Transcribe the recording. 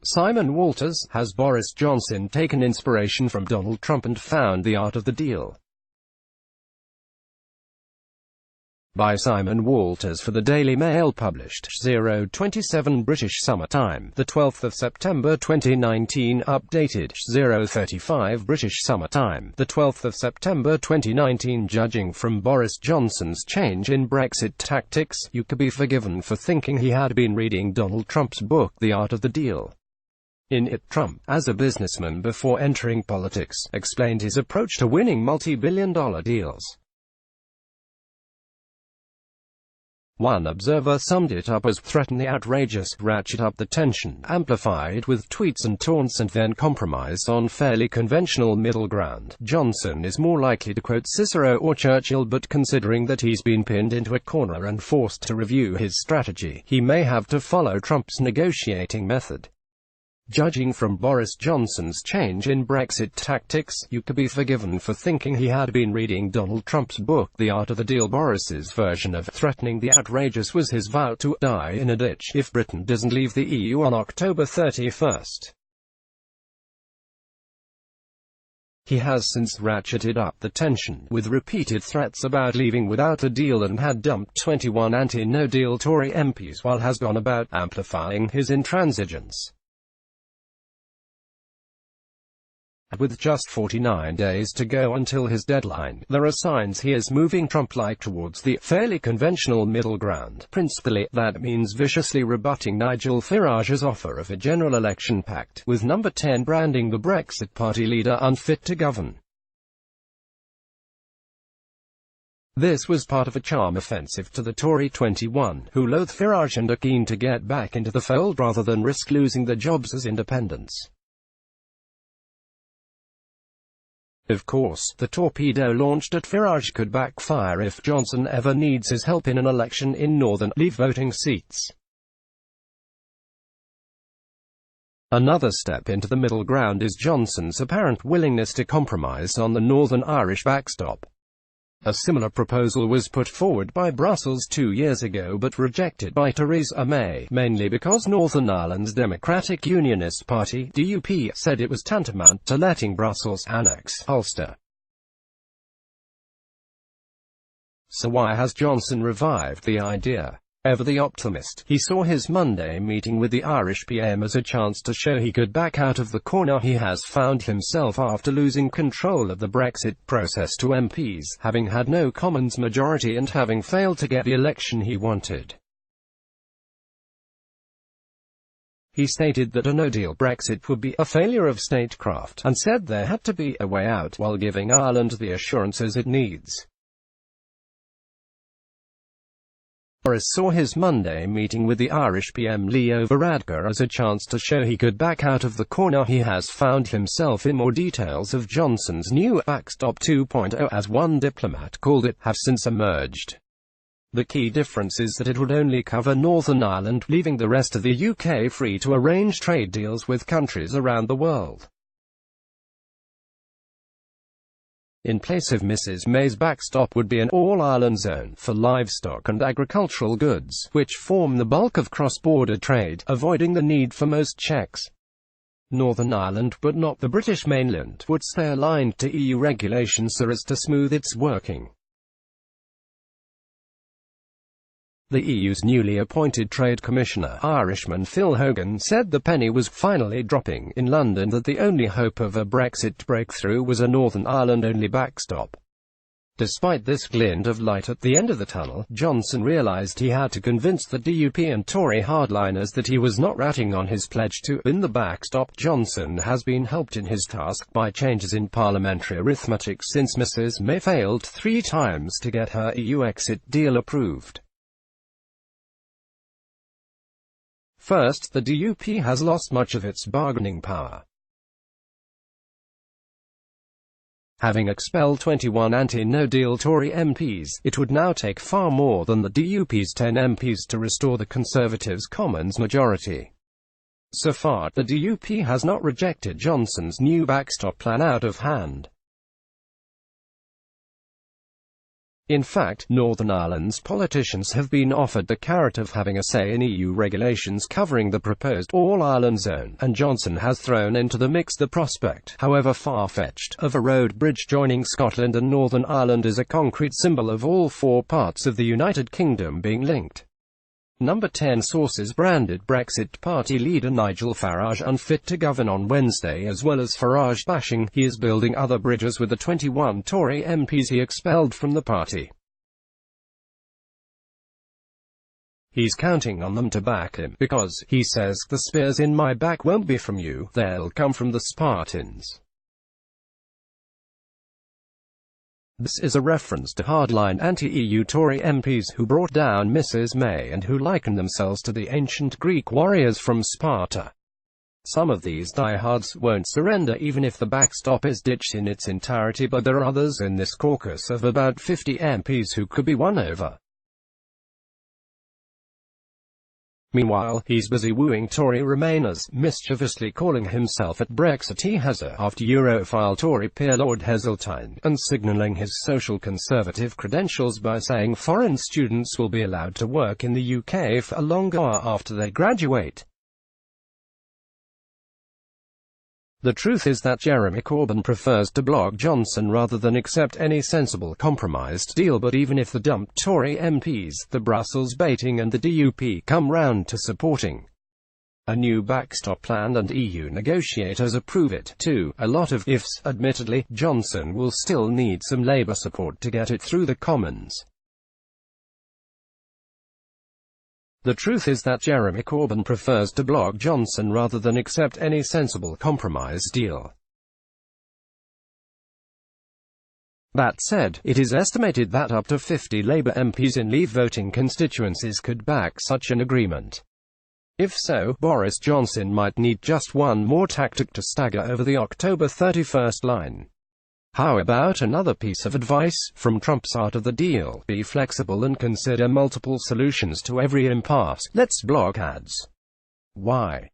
Simon Walters, has Boris Johnson taken inspiration from Donald Trump and found the art of the deal? By Simon Walters for the Daily Mail, published 027 British Summer Time, the 12th of September 2019, updated 035 British Summer Time, the 12th of September 2019. Judging from Boris Johnson's change in Brexit tactics, you could be forgiven for thinking he had been reading Donald Trump's book, The Art of the Deal. In it, Trump, as a businessman before entering politics, explained his approach to winning multi-billion-dollar deals. One observer summed it up as threaten the outrageous, ratchet up the tension, amplify it with tweets and taunts, and then compromise on fairly conventional middle ground. Johnson is more likely to quote Cicero or Churchill, but considering that he's been pinned into a corner and forced to review his strategy, he may have to follow Trump's negotiating method. Judging from Boris Johnson's change in Brexit tactics, you could be forgiven for thinking he had been reading Donald Trump's book, The Art of the Deal. Boris's version of threatening the outrageous was his vow to die in a ditch if Britain doesn't leave the EU on October 31st. He has since ratcheted up the tension, with repeated threats about leaving without a deal, and had dumped 21 anti-no-deal Tory MPs while has gone about amplifying his intransigence. With just 49 days to go until his deadline, there are signs he is moving Trump-like towards the fairly conventional middle ground. Principally, that means viciously rebutting Nigel Farage's offer of a general election pact, with Number 10 branding the Brexit Party leader unfit to govern. This was part of a charm offensive to the Tory 21, who loathe Farage and are keen to get back into the fold rather than risk losing their jobs as independents. Of course, the torpedo launched at Farage could backfire if Johnson ever needs his help in an election in Northern Leave voting seats. Another step into the middle ground is Johnson's apparent willingness to compromise on the Northern Irish backstop. A similar proposal was put forward by Brussels 2 years ago but rejected by Theresa May, mainly because Northern Ireland's Democratic Unionist Party (DUP) said it was tantamount to letting Brussels annex Ulster. So why has Johnson revived the idea? Ever the optimist, he saw his Monday meeting with the Irish PM as a chance to show he could back out of the corner he has found himself after losing control of the Brexit process to MPs, having had no Commons majority and having failed to get the election he wanted. He stated that a no-deal Brexit would be a failure of statecraft, and said there had to be a way out while giving Ireland the assurances it needs. Boris saw his Monday meeting with the Irish PM Leo Varadkar as a chance to show he could back out of the corner he has found himself in. More details of Johnson's new backstop 2.0, as one diplomat called it, have since emerged. The key difference is that it would only cover Northern Ireland, leaving the rest of the UK free to arrange trade deals with countries around the world. In place of Mrs May's backstop would be an all-Ireland zone for livestock and agricultural goods, which form the bulk of cross-border trade, avoiding the need for most checks. Northern Ireland, but not the British mainland, would stay aligned to EU regulations so as to smooth its working. The EU's newly appointed Trade Commissioner, Irishman Phil Hogan, said the penny was finally dropping in London that the only hope of a Brexit breakthrough was a Northern Ireland-only backstop. Despite this glint of light at the end of the tunnel, Johnson realised he had to convince the DUP and Tory hardliners that he was not ratting on his pledge to win the backstop. Johnson has been helped in his task by changes in parliamentary arithmetic since Mrs May failed 3 times to get her EU exit deal approved. First, the DUP has lost much of its bargaining power. Having expelled 21 anti-no-deal Tory MPs, it would now take far more than the DUP's 10 MPs to restore the Conservatives' Commons majority. So far, the DUP has not rejected Johnson's new backstop plan out of hand. In fact, Northern Ireland's politicians have been offered the carrot of having a say in EU regulations covering the proposed All-Ireland Zone, and Johnson has thrown into the mix the prospect, however far-fetched, of a road bridge joining Scotland and Northern Ireland as a concrete symbol of all four parts of the United Kingdom being linked. Number 10 sources branded Brexit Party leader Nigel Farage unfit to govern on Wednesday. As well as Farage bashing, he is building other bridges with the 21 Tory MPs he expelled from the party. He's counting on them to back him, because, he says, the spears in my back won't be from you, they'll come from the Spartans. This is a reference to hardline anti-EU Tory MPs who brought down Mrs May and who liken themselves to the ancient Greek warriors from Sparta. Some of these diehards won't surrender even if the backstop is ditched in its entirety, but there are others in this caucus of about 50 MPs who could be won over. Meanwhile, he's busy wooing Tory Remainers, mischievously calling himself a Brexiteaser after Europhile Tory peer Lord Heseltine, and signalling his social conservative credentials by saying foreign students will be allowed to work in the UK for a longer after they graduate. The truth is that Jeremy Corbyn prefers to block Johnson rather than accept any sensible compromised deal, but even if the dumped Tory MPs, the Brussels baiting and the DUP come round to supporting a new backstop plan and EU negotiators approve it, too, a lot of ifs, admittedly, Johnson will still need some Labour support to get it through the Commons. The truth is that Jeremy Corbyn prefers to block Johnson rather than accept any sensible compromise deal. That said, it is estimated that up to 50 Labour MPs in Leave voting constituencies could back such an agreement. If so, Boris Johnson might need just one more tactic to stagger over the October 31st line. How about another piece of advice from Trump's art of the deal? Be flexible and consider multiple solutions to every impasse. Let's block ads. Why?